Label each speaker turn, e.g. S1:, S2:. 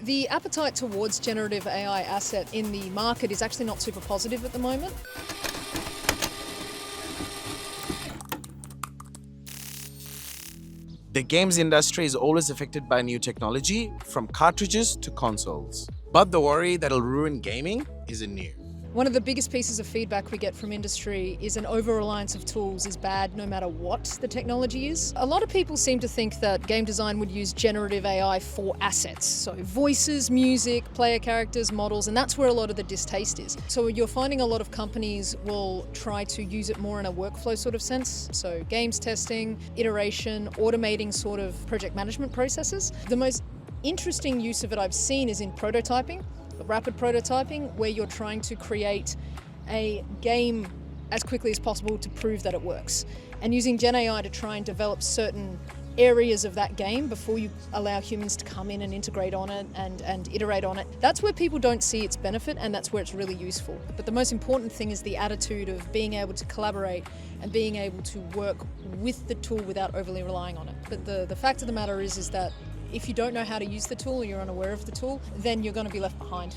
S1: The appetite towards generative AI asset in the market is actually not super positive at the moment.
S2: The games industry is always affected by new technology, from cartridges to consoles. But the worry that it'll ruin gaming isn't new.
S1: One of the biggest pieces of feedback we get from industry is an over-reliance of tools is bad no matter what the technology is. A lot of people seem to think that game design would use generative AI for assets. So voices, music, player characters, models, and that's where a lot of the distaste is. So you're finding a lot of companies will try to use it more in a workflow sort of sense. So games testing, iteration, automating sort of project management processes. The most interesting use of it I've seen is in prototyping. Rapid prototyping, where you're trying to create a game as quickly as possible to prove that it works. And using Gen AI to try and develop certain areas of that game before you allow humans to come in and integrate on it and iterate on it. That's where people don't see its benefit, and that's where it's really useful. But the most important thing is the attitude of being able to collaborate and being able to work with the tool without overly relying on it. But the fact of the matter is that if you don't know how to use the tool or you're unaware of the tool, then you're going to be left behind.